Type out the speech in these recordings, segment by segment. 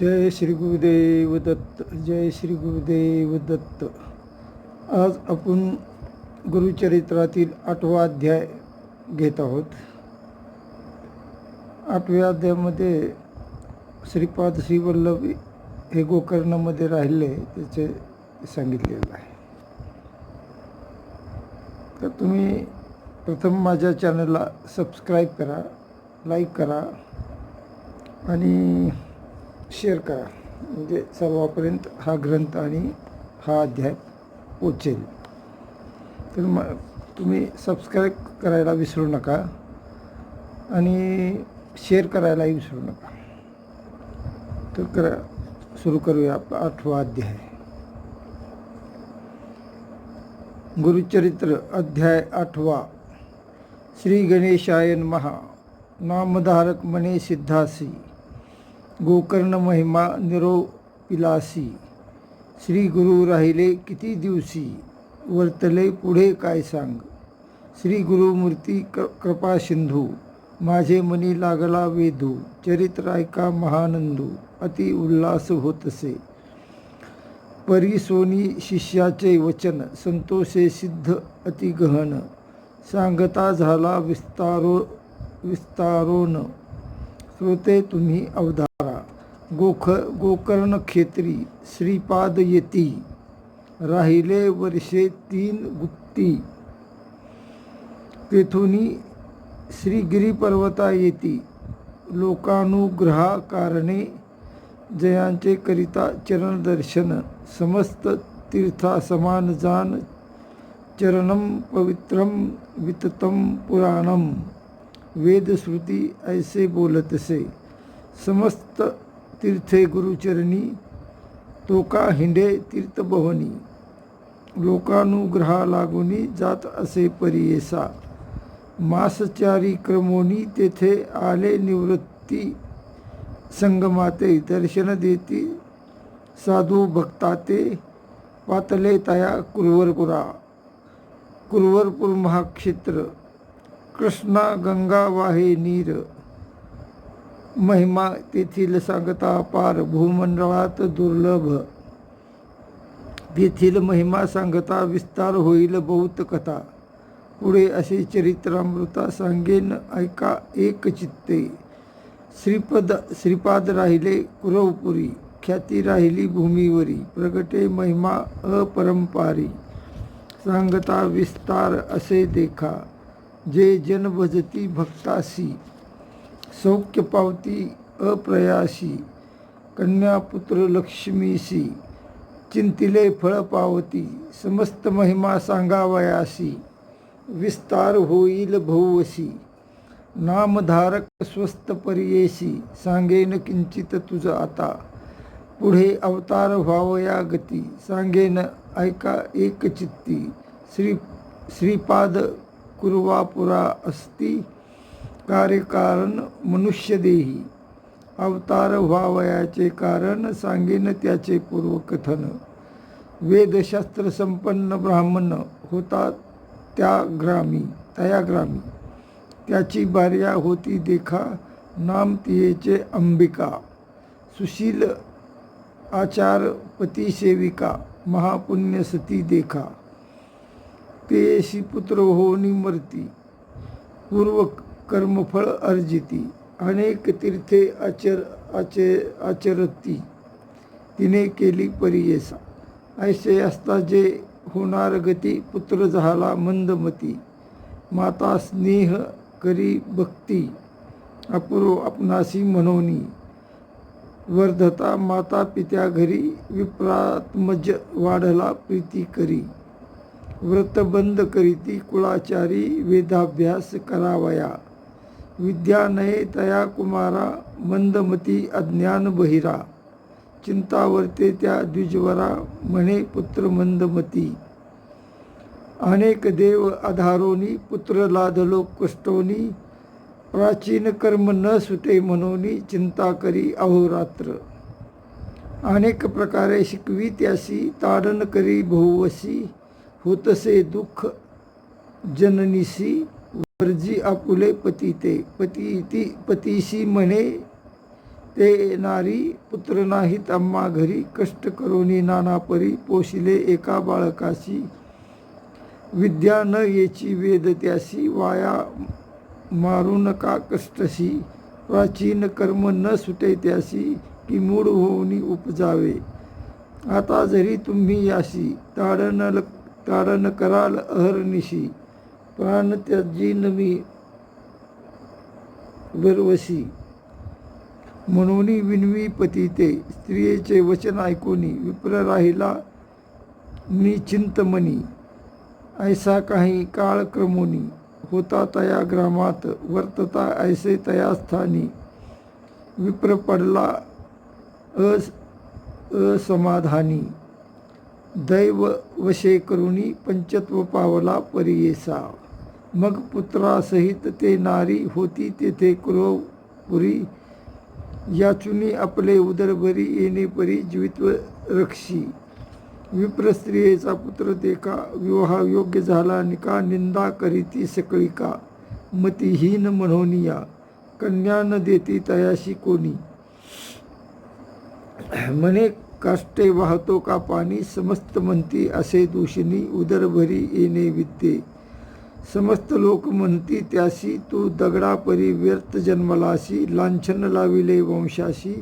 जय श्री गुरुदेव दत्त. जय श्री गुरुदेव दत्त. आज आपण गुरुचरित्रातील 8वा अध्याय घेत आहोत. 8व्या अध्यायामध्ये श्रीपाद श्रीवल्लभ हे गोकर्णामध्ये राहिले त्याचे सांगितलेलं आहे. तर तुम्ही प्रथम माझ्या चॅनलला सबस्क्राईब करा, लाईक करा आणि शेअर करा, म्हणजे सर्वांपर्यंत हा ग्रंथ आणि हा अध्याय पोचेल. तर तुम्ही सबस्क्राईब करायला विसरू नका आणि शेअर करायलाही विसरू नका. तर सुरू करूया 8वा अध्याय. गुरुचरित्र अध्याय 8वा. श्री गणेशाय नमः. नामधारक मने सिद्धासी, गोकर्ण महिमा निरोपिलासी. श्री गुरु राहिले किती दिवशी, वर्तले पुढे काय सांग. श्री गुरुमूर्ती कृपा सिंधू, माझे मनी लागला वेधू. चरित्र ऐका महानंदू, अति उल्हास होतसे. परिसोनी शिष्याचे वचन, संतोषे सिद्ध अति गहन. सांगता झाला विस्तारोन, श्रोते तुम्ही अवधारा. गोकर्ण क्षेत्री श्रीपाद येती, राहिले वर्षे 3 गुप्ती. तेथुनी श्रीगिरी पर्वता येती, लोकानुग्रहा कारणे. जयांचे करिता चरण दर्शन, समस्त तीर्था समान जान. चरणम पवित्रम विततम पुराणम, वेदश्रुती ऐसे बोलतसे. समस्त तीर्थे गुरुचरणी, तोका हिंडे तीर्थभवनी. लोकानुग्रहा लागुनी, जात असे परियेसा. मासचारी क्रमोनी, तेथे आले निवृत्ती. संगमाते दर्शन देती, साधू भक्ताते. पातले तया कुरवरपुरा, कुरवरपूर महाक्षेत्र. कृष्णा गंगा वाहे नीर, महिमा तेथील सांगता पार. भूमंडळात दुर्लभ, तेथील महिमा सांगता विस्तार होईल बहुत कथा. पुढे असे चरित्रामृता सांगेन ऐका एक चित्ते. श्रीपाद राहिले कुरवपुरी, ख्याती राहिली भूमीवरी. प्रगटे महिमा अपरंपारी, सांगता विस्तार असे देखा. जे जन भजती भक्तासी, सौख्य पावती अप्रयासी. कन्यापुत्र लक्ष्मीसी, चिंतिले फळ पावती. समस्त महिमा सांगावयासी, विस्तार होईल बहुवशी. नामधारक स्वस्त परियेसी, सांगेन किंचित तुझ आता. पुढे अवतार व्हावया गती, सांगेन ऐका एक चित्ती. श्रीपाद कुरवापुरा असती, कार्यकारण मनुष्य देही. अवतार व्हावयाचे कारण, सांगेन त्याचे पूर्वकथन. वेदशास्त्र संपन्न ब्राह्मण होता तया ग्रामी. त्याची भार्या होती देखा, नाम तियेचे अंबिका. सुशील आचार पतिसेविका, महापुण्य सती देखा. तेयशी पुत्र होनी मरती, पूर्व कर्मफळ अर्जिती. अनेक तीर्थे आचरती, तिने केली परियेसा. ऐसे असता जे होणार गती, पुत्र झाला मंदमती. माता स्नेह करी भक्ती, अपूर्व आपणासी म्हणोनी. वर्धता माता पित्या घरी, विप्रात्मज वाढला प्रीती करी. व्रतबंध करीती कुळाचारी, वेदाभ्यास करावया. विद्या नये तया कुमारा, मंदमती अज्ञान बहिरा. चिंता वर्ते त्या द्विजवरा, म्हणे पुत्र मंदमती. अनेक देव आधारोनी, पुत्र लादलो कष्टोनी. प्राचीन कर्म न सुटे म्हणोनी, चिंता करी अहोरात्र. अनेक प्रकारे शिकवी त्यासी, ताडन करी बहुवशी. होतसे दुःख जननीसी, वर्जी आपुले पतिते. पतीशी म्हणे ते नारी पुत्र नाहीत आम्हा घरी, कष्ट करोनी नाना परी, पोशिले एका बाळकाशी, विद्या न येची वेद त्यासी, वाया मारू नका कष्टशी, प्राचीन कर्म न सुटे त्यासी, की मूळ होऊनी उपजावे, आता जरी तुम्ही याशी, ताडन कराल अहर्निशी, प्राण त्याजी नमी बरवशी, म्हणून विनवी पती ते, स्त्रियेचे वचन ऐकोनी, विप्र राहिला निचिंतमनी, ऐसा काही काळ क्रमोनी, होता तया ग्रामात, वर्तता ऐसे तया स्थानी, विप्र पडला असमाधानी, दैव वशे करुणी, पंचत्व पावला परियेसा, मग पुत्रासहित ते नारी, होती तेथे कुरवपुरी, याचुनी आपले उदरभरी, येणे परी जीवित्व रक्षी, विप्र स्त्रियेचा पुत्र देखा, विवाह योग्य झाला निका, निंदा करीती सकळिका, मतिहीन म्हणोनिया, कन्या न देती तयाशी कोणी, म्हणे काष्टे वाहतो का पाणी, समस्त म्हणती असे दूषणी, उदरभरी येणे विद्ये, समस्त लोक म्हणती त्याशी, तू दगडा परी व्यर्थ जन्मलाशी, लांछन लाविले वंशाशी,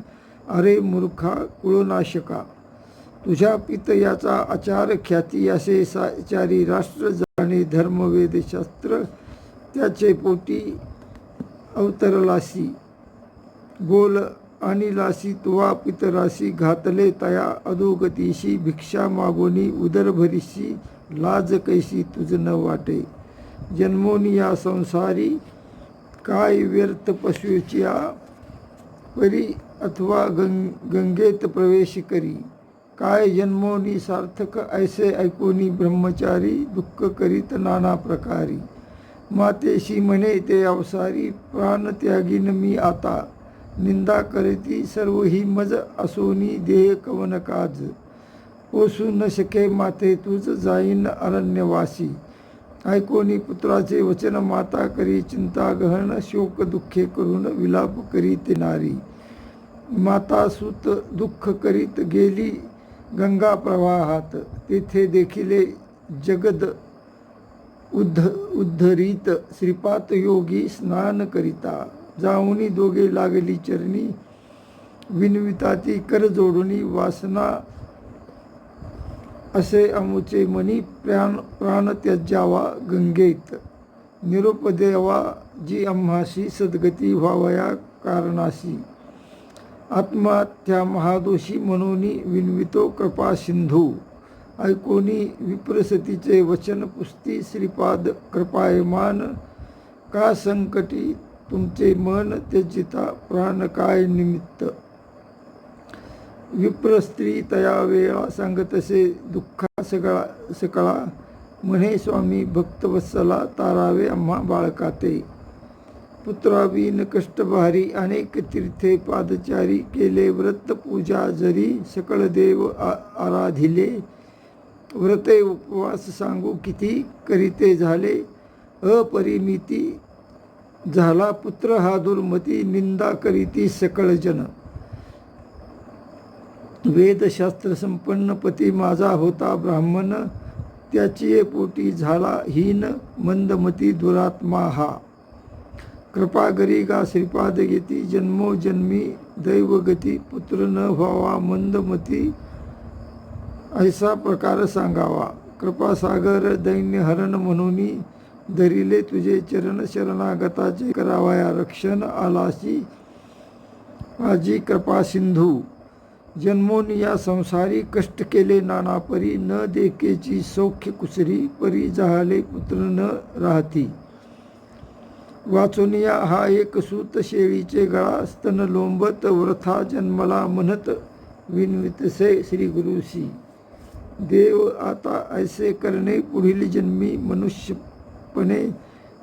अरे मूर्खा कुळनाशका, तुझ्या पितयाचा आचार ख्याती, असे साचारी राष्ट्र, जाणे धर्म वेदशास्त्र, त्याचे पोटी अवतरलासी, बोल आणिलासी तुवा पितराशी, घातले तया अधोगतीशी, भिक्षा मागोनी उदरभरीशी, लाज कैसी तुझ न वाटे, जन्मोनी या संसारी, काय व्यर्थ पशुच्या परी, अथवा गंगेत प्रवेश करी, काय जन्मोनी सार्थक, ऐसे ऐकोनी ब्रह्मचारी, दुःख करीत नाना प्रकारी, मातेशी म्हणे ते अवसारी, प्राण त्यागीन मी आता, निंदा करती सर्व ही मज, असोनी देह कवन काज, पोसू न शके माते तुझ, जाईन अरण्यवासी, ऐकोनी पुत्राचे वचन, माता करी चिंता गहन, शोक दुःखे करून विलाप करीत नारी, माता सुत दुःख करीत गेली गंगा प्रवाहात, तेथे देखिले जगद उद्धरीत, श्रीपात योगी स्नान करिता, जाऊनी दोघे लागली चरणी, विनविता ती कर जोडुनी, वासना असे अमुचे मनी, प्राण त्यजावा गंगेत, निरोप देवा जी आम्हाशी, सद्गती व्हावया कारणाशी, आत्महत्या महादोषी म्हणून विनवितो कृपा सिंधू, ऐकोनी विप्रसतीचे वचन पुस्ती, श्रीपाद कृपायमान, का संकटी तुमचे मन त्यजिता, प्राण काय निमित्त, विप्र स्त्री तया वेळा, सांगतसे दुःखा सकळा, म्हणे स्वामी भक्तवत्सला, तारावे आम्हा बाळकाते, पुत्राविन कष्टभारी, अनेक तीर्थे पादचारी, केले व्रत पूजा जरी, सकळ देव आराधिले, व्रते उपवास सांगू किती, करीते झाले अपरिमिती, झाला पुत्र हा दुर्मती, निंदा करीती सकळ जन, वेदशास्त्र संपन्न पती माझा होता ब्राह्मण, त्याची पोटी झाला हीन, मंदमती दुरात्मा हा, कृपागरी गा श्रीपाद येती, जन्मोजन्मी दैवगती, पुत्र न व्हावा मंदमती, ऐसा प्रकार सांगावा, कृपासागर दैन्यहरण म्हणून, धरिले तुझे चरण, शरणागताचे करावया रक्षण, आलासी माझी कृपा सिंधू, जन्मोन या संसारी, कष्ट केले नाना परी, न देकेची सौख्य कुसरी, परी जहाले पुत्र न राहती, वाचोनिया हा एक सूत, शेळीचे गळा स्तन लोंबत, वृथा जन्मला म्हणत, विनवितसे श्री गुरुसी, देव आता ऐसे करणे, पुढील जन्मी मनुष्यपणे,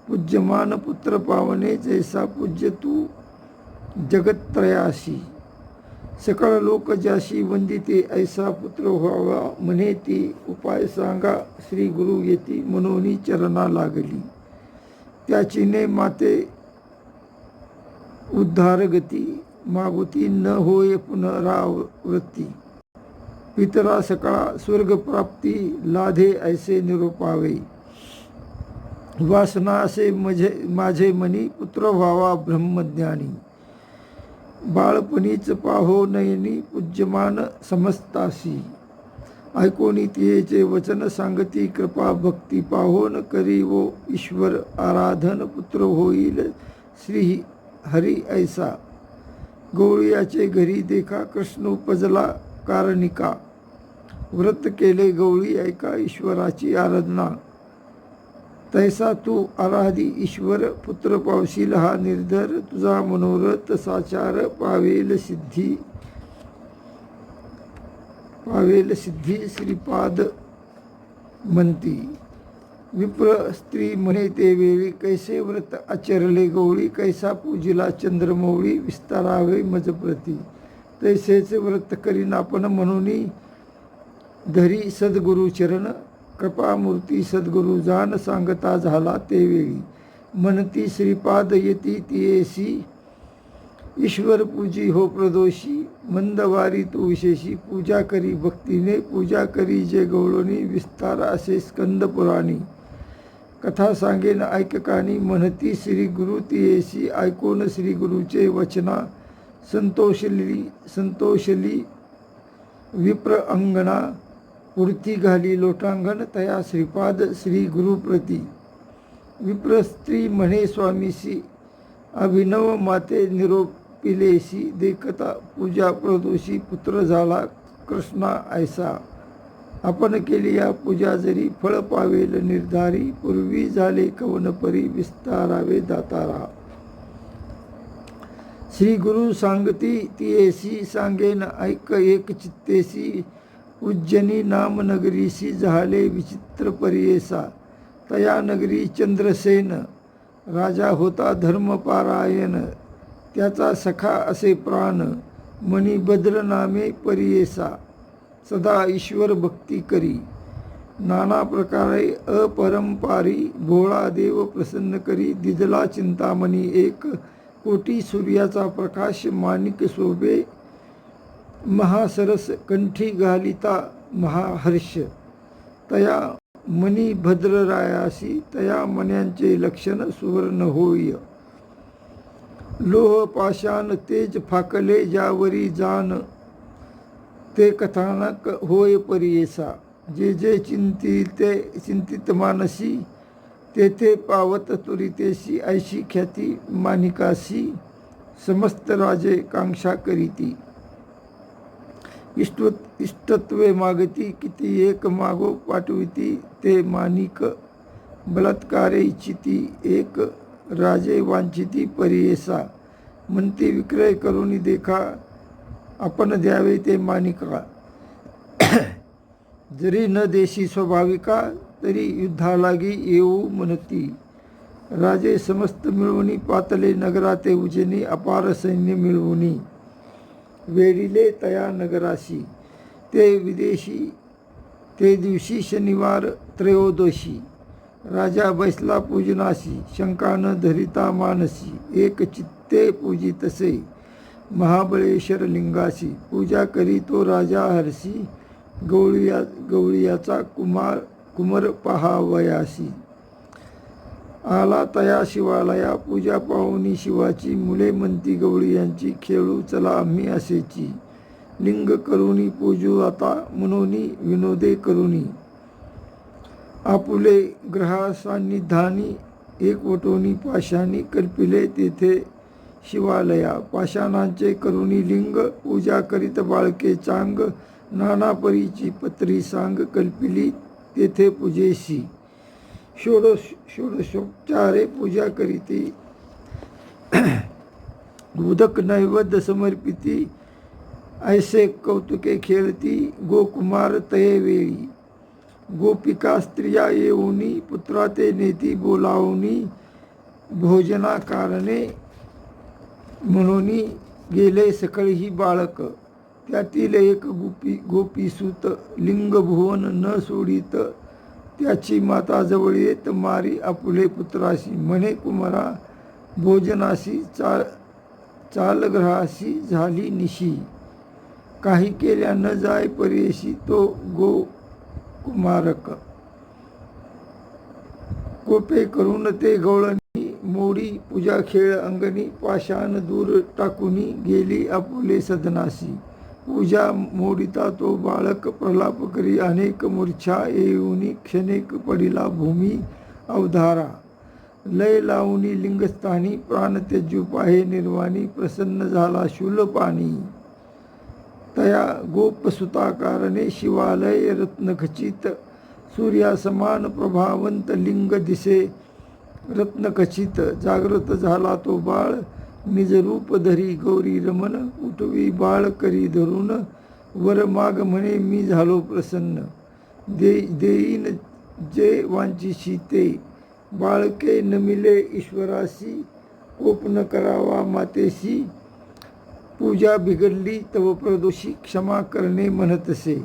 पूज्यमान पुत्र पावणे, जैसा पूज्य तू जगत्त्रयाशी, सकळ लोक ज्याशी वंदिते, ऐसा पुत्र व्हावा म्हणे ती, उपाय सांगा श्री गुरु येती, म्हणून चरणा लागली, त्याचीने माते उद्धारगती, मागुती न होय पुनरावृत्ती. पितरा सकळा स्वर्गप्राप्ती लाधे ऐसे निरोपावे. वासना असे माझे मनी पुत्र व्हावा ब्रह्मज्ञानी. बाळपणीच पाहो नयनी पूज्यमान समस्तासी. ऐकोनी तियेचे वचन सांगती कृपा भक्ती पाहोन करी वो ईश्वर आराधन पुत्र होईल श्री हरी ऐसा. गवळीयाचे घरी देखा कृष्ण उपजला कारणिका. व्रत केले गवळी ऐका ईश्वराची आराधना. तैसा तू आराधी ईश्वर पुत्र पावशील हा निर्धर. तुझा मनोरथ साचार पावेल सिद्धी श्रीपाद म्हणती. विप्र स्त्री म्हणे ते वेळी कैसे व्रत आचरले गवळी. कैसा पूजिला चंद्रमौळी विस्तारावे मजप्रती. तैसेच व्रत करीन आपण म्हणून धरी सद्गुरु चरण. कृपामूर्ती सद्गुरु जाण सांगता झाला ते वेळी. म्हणती श्रीपाद येती तियेसी ईश्वर पूजी हो प्रदोषी. मंदवारी तू विशेषी पूजा करी भक्तीने. पूजा करी जे गवळणी विस्तार असे स्कंद पुराणी. कथा सांगेन ऐककानी म्हणती श्री गुरु तियेसी. ऐकून श्री गुरुचे वचना संतोषली विप्र अंगणा. पुरती घाली लोटांगण तया श्रीपाद श्री गुरुप्रती. विप्र स्त्री म्हणे स्वामीसी अभिनव माते निरोपिलेसी. देखता पूजा प्रदोषी पुत्र झाला कृष्णा ऐसा. आपण केली या पूजा जरी फळ पावेल निर्धारी. पूर्वी झाले कवनपरी विस्तारावे दातारा. श्री गुरु सांगती तियेसी सांगेन ऐक एक चित्तेसी. उज्जनी नाम नगरीसी झाले विचित्र परियेसा. तया नगरी चंद्रसेन राजा होता धर्मपारायण. त्याचा सखा असे प्राण मणिभद्र नामे परियेसा. सदा ईश्वर भक्ती करी नाना प्रकारे अपरंपारी. भोळा देव प्रसन्न करी दिदला चिंतामणी एक. कोटी सूर्याचा प्रकाश माणिक शोभे. महासरस कंठी घालिता महाहर्ष. तया मणी भद्ररायासी. तया मण्यांचे लक्षण सुवर्ण होय. लोह पाषाण तेज फाकले ज्यावरी जाण. ते कथानक होय परियेसा. जे जे चिंतित मानसी. तेथे पावत तुरितेसी. ऐशी ख्याती माणिकासी. समस्त राजे कांक्षा करीती. इष्टत्वे मागती किती एक मागो पाठविती. ते माणिक बलात्कारे इच्छिती. एक राजे वांछिती परियेसा. म्हणती विक्रय करून देखा आपण द्यावे ते माणिका. जरी न देशी स्वाभाविका तरी युद्धालागी येऊ म्हणती. राजे समस्त मिळवणी पातले नगराते उजनी. अपार सैन्य मिळवणी वेढिले तया नगराशी. ते दिवशी शनिवार त्रयोदशी. राजा बैसला पूजनाशी. शंका न धरिता मानसी. एक चित्ते पूजितसे महाबळेश्वर लिंगाशी. पूजा करी तो राजा हरसी. गवळीयाचा कुमर पहावयासी. आला तया शिवालया. पूजा पाहुणी शिवाची. मुले म्हणती गवळीयांची खेळू चला आम्ही असेची. लिंग करुणी पूजू आता मनोनी विनोदे करुणी. आपुले ग्रहासान्निधानी. एकवटोनी पाशानी कल्पिले तेथे शिवालया. पाषाणांचे करुणी लिंग. पूजा करीत बाळके चांग. नाना परीची पत्री सांग. कल्पिली तेथे पूजेसी. षोडशोपचारे पूजा करीती. उदक नैवेद्य समर्पिती. ऐसे कौतुके खेळती गोकुमार तये वेळी. गोपिका स्त्रिया येऊनी पुत्रा ते नेती बोलावनी. भोजना कारणे म्हणून गेले सकळही बाळक. त्यातील एक गोपीसूत लिंग भुवन न सोडित. त्याची माता जवळ येत मारी आपुले पुत्राशी. म्हणे कुमारा भोजनाशी चालग्रहासी झाली निशी, काही केल्या न जाय परेशी तो गो कुमारक, कोपे करून ते गवळणी मोडी, पूजा खेळ अंगणी पाषाण दूर टाकुनी गेली आपुले सदनासी, पूजा मोडिता तो बाळक प्रलाप करी अनेक मूर्छा येऊनी, क्षणेक पडिला भूमी अवधारा, लय लावणी लिंगस्थानी प्राण त्यजू पाहे निर्वाणी, प्रसन्न झाला शूलपाणी, तया गोपसुता कारणे शिवालय रत्नखचित, सूर्यासमान प्रभावंत लिंग दिसे रत्नखचित, जागृत झाला तो बाळ निजरूप धरी गौरी रमण, उठवी बाळ करी धरून वर माग म्हणे मी झालो प्रसन्न, देईन जे वांछिशी ते, बाळके नमिले ईश्वरासी, कोप न करावा मातेसी, पूजा बिघडली तव प्रदोषी क्षमा करणे म्हणतसे,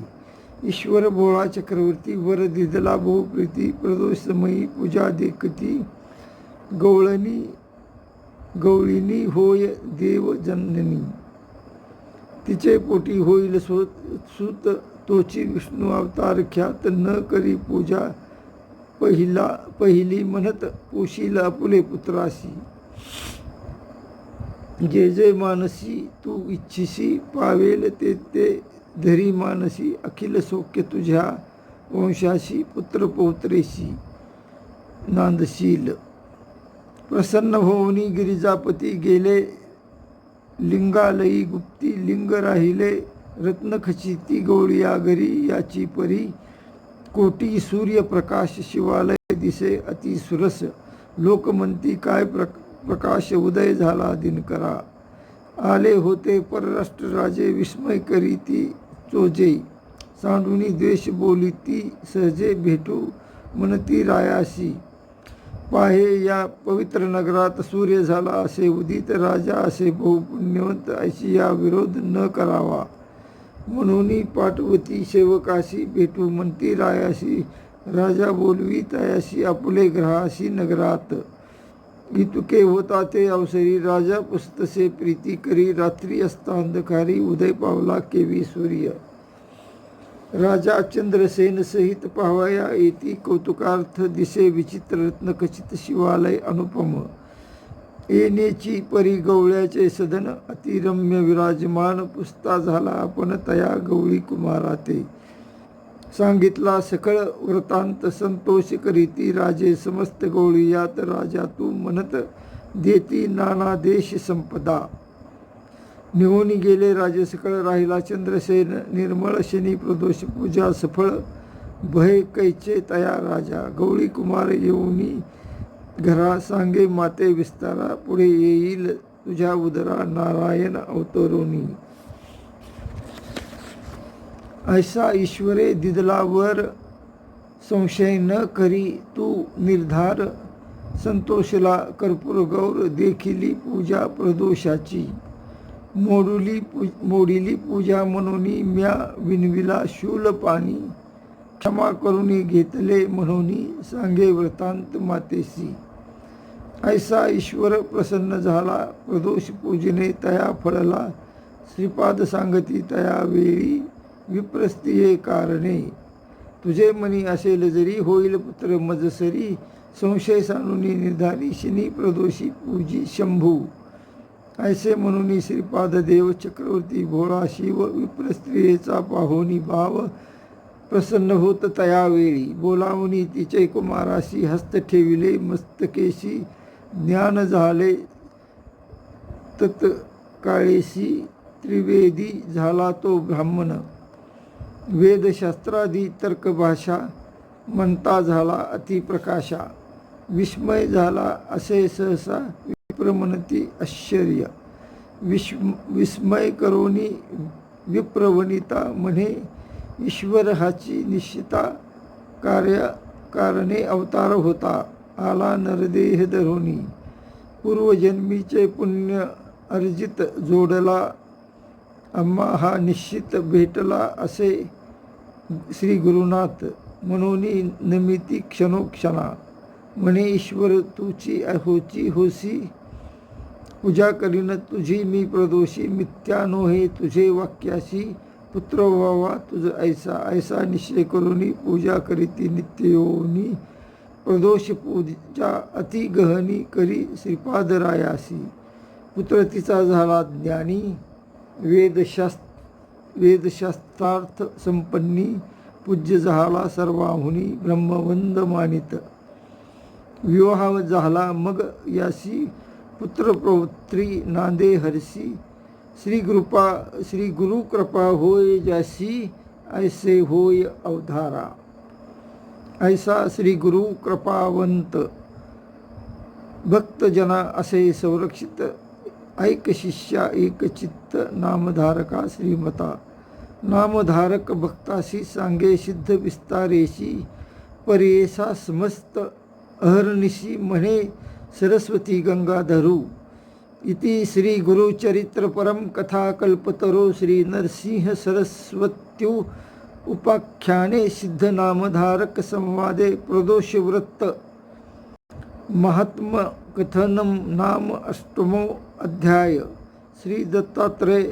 ईश्वर भोळा चक्रवर्ती वर दिदला बहुप्रीती, प्रदोषमयी पूजा देखती, गवळिनी होय देव जननी, तिचे पोटी होईल सूत, तोची विष्णू अवतार ख्यात, न करी पूजा पहिली म्हणत पोशील आपुले पुत्रासी, जे जे मानसी तू इच्छिसी, पावेल ते ते धरी मानसी, अखिल सौख्य तुझ्या वंशाशी, पुत्र पौत्रेशी नांदशील, प्रसन्न होऊनी गिरिजापती गेले, लिंगालयी गुप्ती लिंग राहिले, रत्नखचिती गवळिया घरी याची परी, कोटी सूर्यप्रकाश शिवालय दिसे अति सुरस, लोक म्हणती काय प्रकाश उदय झाला दिनकरा, आले होते परराष्ट्र राजे विस्मय करीती चोजे, सांडुनी द्वेष बोलीती सहजे भेटू म्हणती रायासी, पाहे या पवित्र नगरात सूर्य झाला असे उदित, राजा असे बहुपुण्यवंत ऐशी या विरोध न करावा, म्हणून पाठवती सेवकाशी भेटू म्हणती रायासी, राजा बोलवी तयाशी आपुले ग्रहाशी नगरात, इतुके होता ते अवसरी राजा पुस्तसे प्रीती करी, रात्री अस्तांधकारी उदय पावला केवी सूर्य, राजा चंद्रसेन सहित पाहावया येती, कौतुकार्थ दिसे विचित्र रत्नखचित शिवालय अनुपम, येण्याची परी गवळ्याचे सदन, अतिरम्य विराजमान, पुसता झाला आपण तया गवळी कुमारा ते, सांगितला सकळ वृत्तांत संतोष करीती राजे समस्त गवळीयात, राजा तू म्हणत देती नाना देश संपदा, निघून गेले राजे सकळ राहिला चंद्रसेन निर्मळ, शनी प्रदोष पूजा सफळ, भय कैचे तया राजा, गवळी कुमार येऊनी घरा सांगे माते विस्तारा, पुढे येईल तुझ्या उदरा नारायण अवतरोनी, ऐसा ईश्वरे दिदलावर संशय न करी तू निर्धार, संतोषला कर्पूर गौर देखिली पूजा प्रदोषाची, मोडिली पूजा म्हणून म्या विनविला शूल पाणी, क्षमा करून घेतले म्हणून सांगे वृत्तांत मातेसी, ऐसा ईश्वर प्रसन्न झाला प्रदोष पूजने तया फळला, श्रीपाद सांगती तया वेळी विप्रस्तिये कारणे, तुझे मनी असेल जरी होईल पुत्र मजसरी, संशय सानुनी निर्धारी शनी प्रदोषी पूजी शंभू, ऐसे म्हणून श्रीपाद देव चक्रवर्ती भोळा शिव, विप्रस्त्रियेचा पाहोनी भाव, प्रसन्न होत तयावेळी, बोलावणी तिचे कुमाराशी, हस्त ठेविले मस्तकेशी, ज्ञान झाले तत्काळेशी, त्रिवेदी झाला तो ब्राह्मण, वेदशास्त्रादी तर्कभाषा म्हणता झाला अतिप्रकाशा, विस्मय झाला असे सहसा विप्रमनती आश्चर्य, विस्मय करोनी विप्रवनिता म्हणे, ईश्वर हाची निश्चिता कारणे अवतार होता, आला नरदेह धरोनी, पूर्वजन्मीचे पुण्य अर्जित जोडला, आम्हा हा निश्चित भेटला असे श्री गुरुनाथ, म्हणून नमिती क्षणोक्षणा, म्हणे ईश्वर तुची होची होसी, पूजा करीन तुझी मी प्रदोषी, मिथ्या नोहे तुझे वाक्याशी, पुत्र व्हावा तुझ ऐसा, ऐसा निश्चय करुनी पूजा करीती नित्ययोनी, प्रदोष पूजा अति गहनी करी श्रीपादरायासी, पुत्र तिचा झाला ज्ञानी, वेदशास्त्रार्थ संपन्नी, पूज्य झाला सर्वाहुनी, ब्रह्मवंद मानित, विवाह झाला मग यासी, पुत्र पौत्री नांदे हरसी, श्री गुरु कृपा होय जासी, ऐसे होय अवधारा, ऐसा श्री गुरु कृपावंत, भक्तजना असे संरक्षित, ऐक शिष्या एक चित्त, नामधारका श्रीमता, नामधारक भक्तासी सांगे सिद्ध विस्तारेशी, परेसा समस्त अहर्निशी म्हणे सरस्वती गंगाधरू, इति श्री गुरुचरित्र परम कथा कल्पतरो, श्री नरसिंह सरस्वत्यु उपाख्याने सिद्ध नामधारक संवादे प्रदोष व्रत महात्म कथनम नाम अष्टमो अध्याय, श्री दत्तात्रय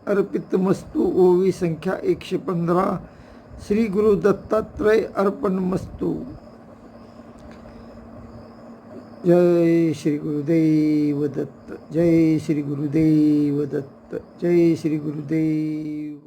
अर्पितमस्तु, ओवी संख्या 115, श्री गुरु दत्तात्रय अर्पणमस्तु। जय श्री गुरुदेव दत्त, जय श्री गुरुदेव दत्त, जय श्री गुरुदेव।